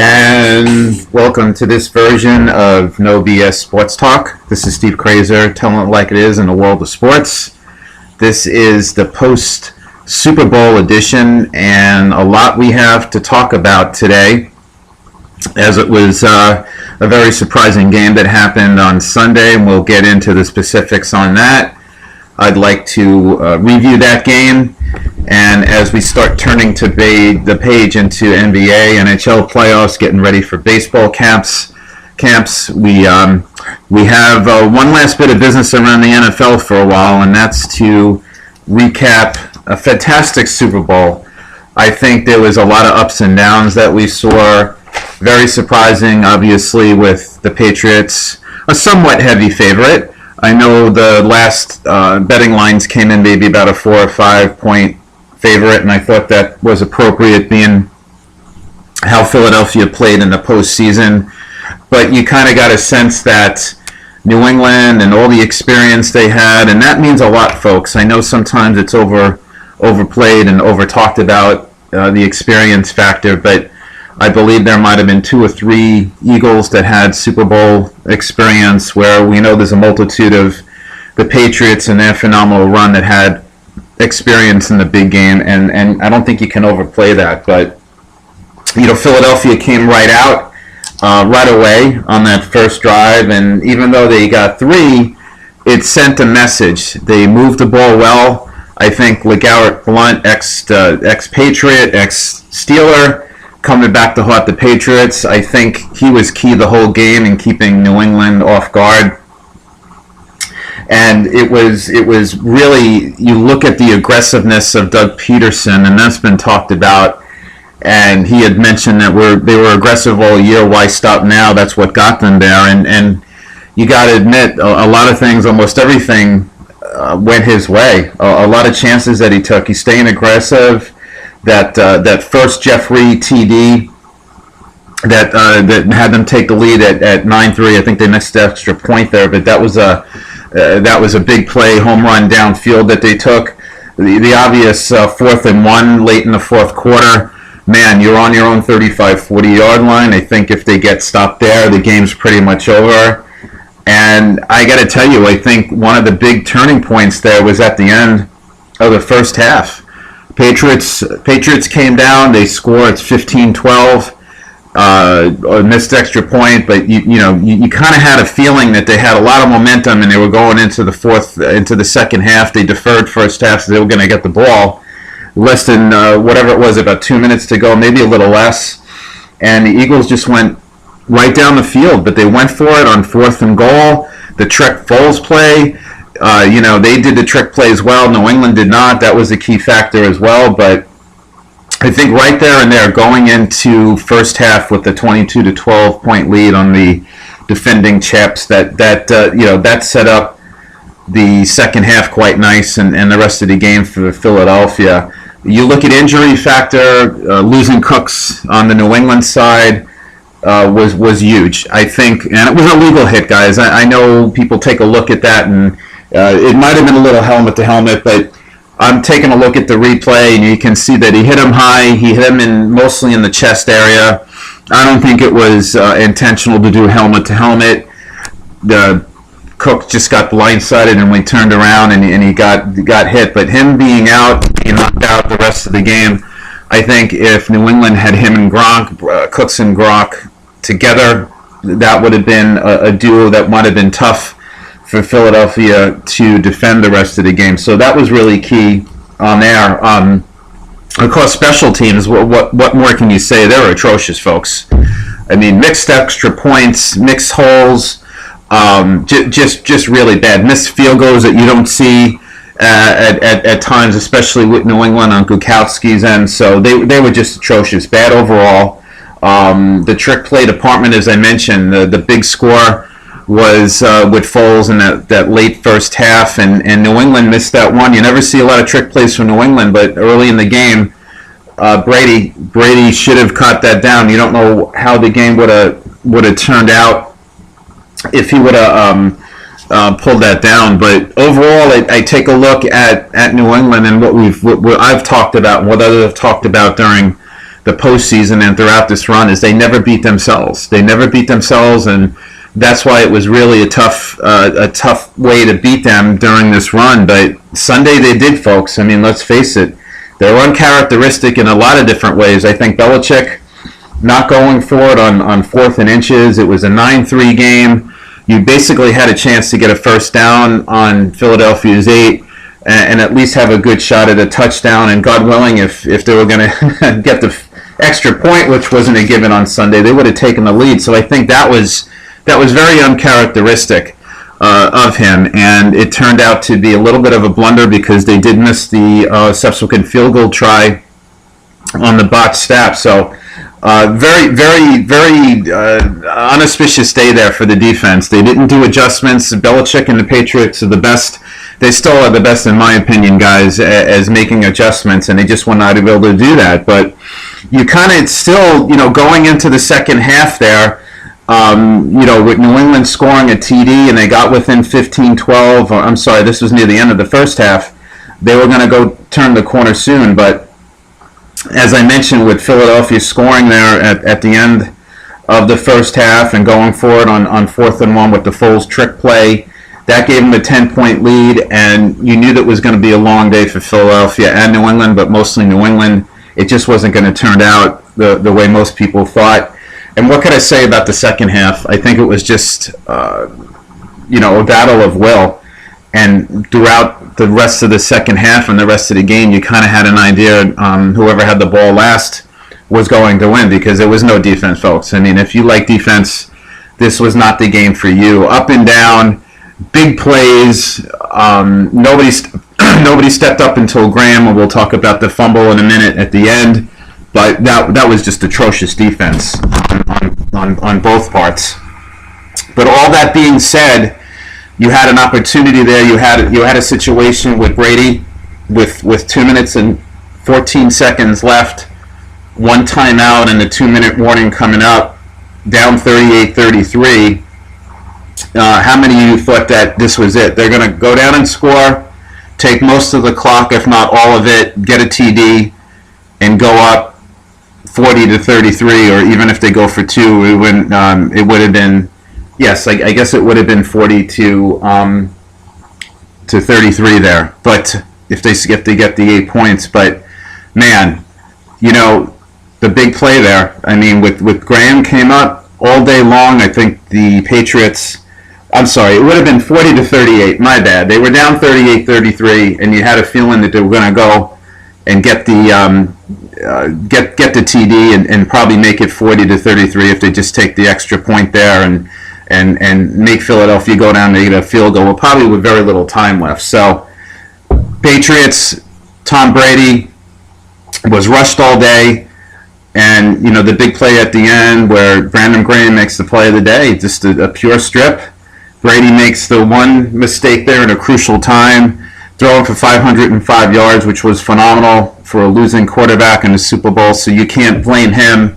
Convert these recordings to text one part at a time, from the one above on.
And welcome to this version of No BS Sports Talk. This is Steve Kraser, telling it like it is in the world of sports. This is the post-Super Bowl edition, and a lot we have to talk about today, as it was a very surprising game that happened on Sunday, and we'll get into the specifics on that. I'd like to review that game, and as we start turning to the page into NBA, NHL playoffs, getting ready for baseball camps, we have one last bit of business around the NFL for a while, and that's to recap a fantastic Super Bowl. I think there was a lot of ups and downs that we saw. Very surprising, obviously, with the Patriots, a somewhat heavy favorite. I know the last betting lines came in maybe about a 4 or 5 point favorite, and I thought that was appropriate being how Philadelphia played in the postseason. But you kind of got a sense that New England and all the experience they had, and that means a lot, folks. I know sometimes it's overplayed and over-talked about, the experience factor, but I believe there might have been 2 or 3 Eagles that had Super Bowl experience, where we know there's a multitude of the Patriots and their phenomenal run that had experience in the big game, and I don't think you can overplay that. But, Philadelphia came right out right away on that first drive, and even though they got 3, it sent a message. They moved the ball well. I think LeGarrette Blount, ex-Patriot, ex-Steeler, coming back to haunt the Patriots. I think he was key the whole game in keeping New England off guard. And it was really, you look at the aggressiveness of Doug Peterson, and that's been talked about. And he had mentioned that they were aggressive all year. Why stop now? That's what got them there. And you got to admit, a lot of things, almost everything, went his way. A lot of chances that he took. He's staying aggressive. That first Jeffrey TD that had them take the lead at 9-3. I think they missed the extra point there, but that was a big play, home run downfield that they took. The obvious 4th and 1 late in the fourth quarter. Man, you're on your own 35, 40-yard line. I think if they get stopped there, the game's pretty much over. And I got to tell you, I think one of the big turning points there was at the end of the first half. Patriots came down. They scored 15-12, a missed extra point, but you kind of had a feeling that they had a lot of momentum and they were going into the second half. They deferred first half, so they were going to get the ball. Less than whatever it was, about 2 minutes to go, maybe a little less, and the Eagles just went right down the field. But they went for it on 4th and goal. The Trek Foles play. They did the trick play as well. New England did not. That was a key factor as well. But I think right there and there, going into first half with the 22-12 point lead on the defending champs, that set up the second half quite nice, and the rest of the game for Philadelphia. You look at injury factor, losing Cooks on the New England side was huge, I think, and it was a legal hit, guys. I know people take a look at that, and it might have been a little helmet to helmet, but I'm taking a look at the replay, and you can see that he hit him high. He hit him mostly in the chest area. I don't think it was intentional to do helmet to helmet. The Cook just got blindsided, and we turned around, and he got hit. But him being knocked out the rest of the game, I think if New England had him and Gronk, Cooks and Gronk together, that would have been a duo that might have been tough for Philadelphia to defend the rest of the game. So that was really key on there. Of course, special teams, what more can you say? They're atrocious, folks. I mean, mixed extra points, mixed holes, just really bad. Missed field goals that you don't see at times, especially with New England on Gukowski's end. So they were just atrocious, bad overall. The trick play department, as I mentioned, the big score was with Foles in that late first half, and New England missed that one. You never see a lot of trick plays from New England, but early in the game, Brady should have caught that down. You don't know how the game would have turned out if he would have pulled that down. But overall, I take a look at New England and what I've talked about and what others have talked about during the postseason and throughout this run is they never beat themselves. They never beat themselves, and that's why it was really a tough way to beat them during this run. But Sunday they did, folks. I mean, let's face it. They were uncharacteristic in a lot of different ways. I think Belichick not going for it on fourth and inches. It was a 9-3 game. You basically had a chance to get a first down on Philadelphia's 8 and at least have a good shot at a touchdown. And God willing, if they were going to get the extra point, which wasn't a given on Sunday, they would have taken the lead. So I think that was very uncharacteristic of him, and it turned out to be a little bit of a blunder because they did miss the subsequent field goal try on the botched snap. So very, very, very unauspicious day there for the defense. They didn't do adjustments. Belichick and the Patriots are the best. They still are the best, in my opinion, guys, as making adjustments, and they just were not able to do that. But you kind of still, going into the second half there, with New England scoring a TD and they got within 15-12, I'm sorry, this was near the end of the first half, they were going to go turn the corner soon. But as I mentioned, with Philadelphia scoring there at the end of the first half and going for it on 4th and 1 with the Foles trick play, that gave them a 10-point lead, and you knew that was going to be a long day for Philadelphia and New England, but mostly New England. It just wasn't going to turn out the way most people thought. And what could I say about the second half? I think it was just, a battle of will. And throughout the rest of the second half and the rest of the game, you kind of had an idea whoever had the ball last was going to win, because there was no defense, folks. I mean, if you like defense, this was not the game for you. Up and down, big plays. Nobody stepped up until Graham, and we'll talk about the fumble in a minute at the end. But that was just atrocious defense on both parts. But all that being said, you had an opportunity there. You had a situation with Brady with 2 minutes and 14 seconds left, one timeout, and the 2-minute warning coming up, down 38-33. How many of you thought that this was it? They're going to go down and score, take most of the clock, if not all of it, get a TD, and go up 40-33, or even if they go for 2, it would have been, yes, I guess it would have been 40 to 33 there. But if they get the 8 points, but man, the big play there. I mean, with Graham came up all day long. I think the Patriots. I'm sorry, it would have been 40-38. My bad. They were down 38-33, and you had a feeling that they were going to go and get the TD and probably make it 40-33 if they just take the extra point there and make Philadelphia go down to get a field goal, probably with very little time left. So Patriots, Tom Brady was rushed all day, and the big play at the end where Brandon Graham makes the play of the day, just a pure strip. Brady makes the one mistake there in a crucial time, throwing for 505 yards, which was phenomenal for a losing quarterback in the Super Bowl, so you can't blame him.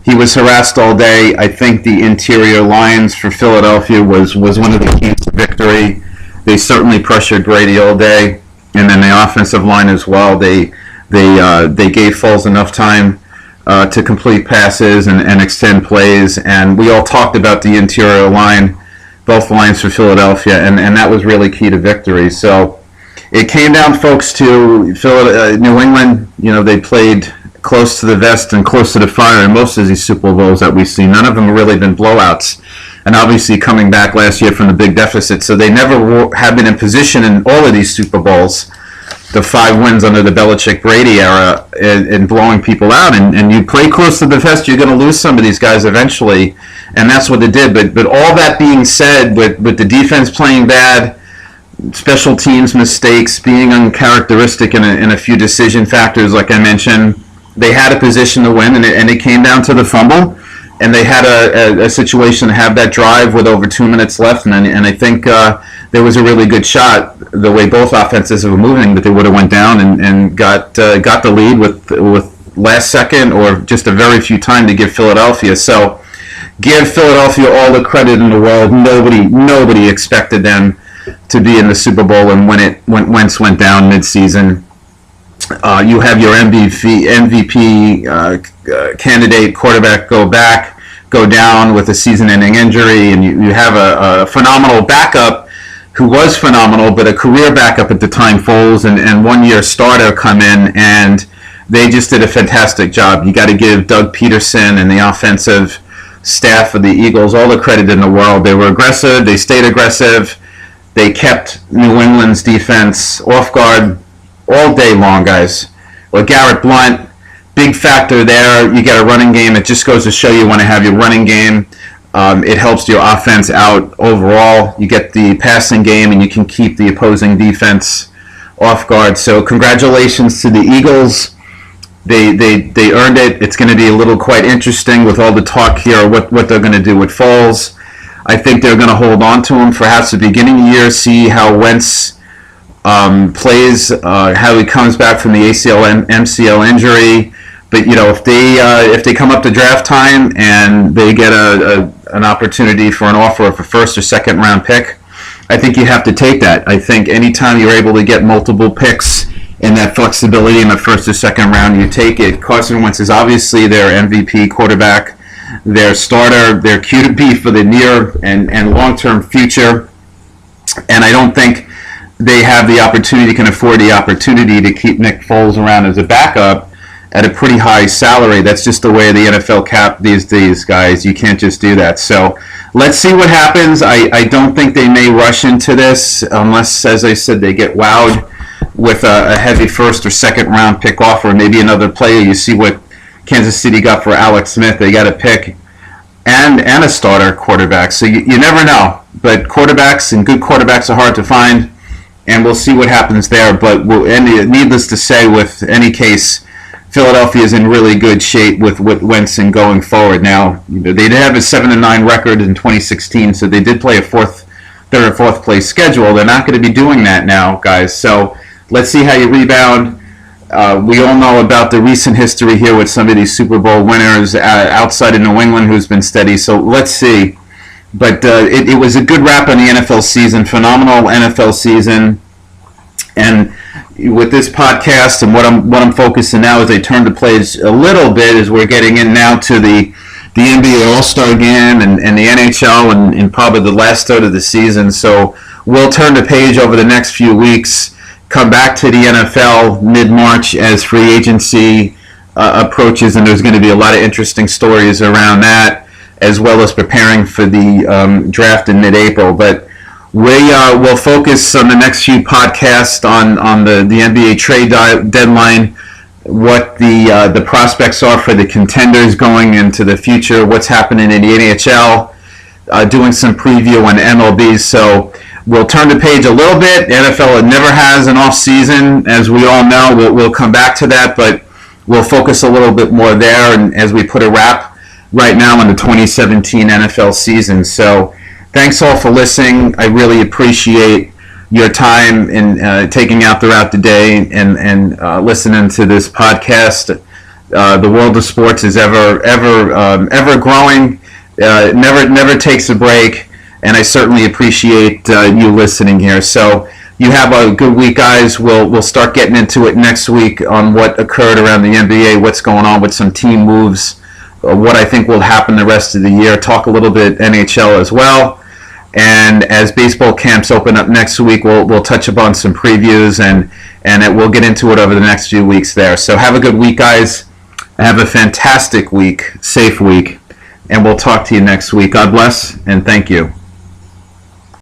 He was harassed all day. I think the interior lines for Philadelphia was one of the keys to victory. They certainly pressured Brady all day, and then the offensive line as well. They gave Foles enough time to complete passes and extend plays, and we all talked about the interior line, both lines for Philadelphia, and that was really key to victory. So it came down, folks, to New England. They played close to the vest and close to the fire in most of these Super Bowls that we've seen. None of them have really been blowouts. And obviously coming back last year from the big deficit, so they never have been in position in all of these Super Bowls, the 5 wins under the Belichick-Brady era, in blowing people out. And you play close to the vest, you're going to lose some of these guys eventually. And that's what they did. But all that being said, with the defense playing bad, special teams mistakes, being uncharacteristic in a few decision factors, like I mentioned, they had a position to win, and it came down to the fumble, and they had a situation to have that drive with over 2 minutes left, and I think there was a really good shot, the way both offenses were moving, that they would have went down and got the lead with last second or just a very few time to give Philadelphia. So give Philadelphia all the credit in the world. Nobody expected them to be in the Super Bowl, and when Wentz went down mid-season, You have your MVP candidate quarterback go down with a season-ending injury, and you have a phenomenal backup who was phenomenal, but a career backup at the time, Foles, and one-year starter come in, and they just did a fantastic job. You got to give Doug Peterson and the offensive staff of the Eagles all the credit in the world. They were aggressive. They stayed aggressive. They kept New England's defense off guard all day long, guys. Well, Garrett Blount, big factor there. You get a running game. It just goes to show you want to have your running game. It helps your offense out overall. You get the passing game, and you can keep the opposing defense off guard. So congratulations to the Eagles. They earned it. It's going to be a little quite interesting with all the talk here, what they're going to do with Foles. I think they're going to hold on to him for perhaps the beginning of the year, see how Wentz plays, how he comes back from the ACL and MCL injury. But if they come up to draft time and they get an opportunity for an offer of a first or second round pick, I think you have to take that. I think anytime you're able to get multiple picks and that flexibility in the first or second round, you take it. Carson Wentz is obviously their MVP quarterback, their starter, their QB for the near and long-term future. And I don't think they have the opportunity, can afford the opportunity to keep Nick Foles around as a backup at a pretty high salary. That's just the way the NFL cap these days, guys. You can't just do that. So let's see what happens. I don't think they may rush into this unless, as I said, they get wowed with a heavy first or second round pick offer, maybe another player. You see what Kansas City got for Alex Smith. They got a pick and a starter quarterback. So you never know. But quarterbacks and good quarterbacks are hard to find, and we'll see what happens there. But needless to say, with any case, Philadelphia is in really good shape with Wentz and going forward. Now, they did have a 7-9 record in 2016, so they did play a third or fourth place schedule. They're not going to be doing that now, guys. So let's see how you rebound. We all know about the recent history here with some of these Super Bowl winners outside of New England who's been steady. So let's see. But it was a good wrap on the NFL season, phenomenal NFL season. And with this podcast and what I'm focusing now as I turn the page a little bit, as we're getting in now to the NBA All-Star Game and the NHL and probably the last third of the season. So we'll turn the page over the next few weeks, come back to the NFL mid-March as free agency approaches, and there's going to be a lot of interesting stories around that, as well as preparing for the draft in mid-April. But we will focus on the next few podcasts on the NBA trade deadline, what the prospects are for the contenders going into the future, what's happening in the NHL, doing some preview on MLB. So we'll turn the page a little bit. The NFL never has an off season, as we all know. We'll come back to that, but we'll focus a little bit more there, and as we put a wrap right now on the 2017 NFL season. So thanks all for listening. I really appreciate your time in taking out throughout the day and listening to this podcast. The world of sports is ever growing. Never takes a break, and I certainly appreciate you listening here. So you have a good week, guys. We'll start getting into it next week on what occurred around the NBA, what's going on with some team moves, what I think will happen the rest of the year. Talk a little bit NHL as well. And as baseball camps open up next week, we'll touch upon some previews and we'll get into it over the next few weeks there. So have a good week, guys. Have a fantastic week, safe week, and we'll talk to you next week. God bless, and thank you.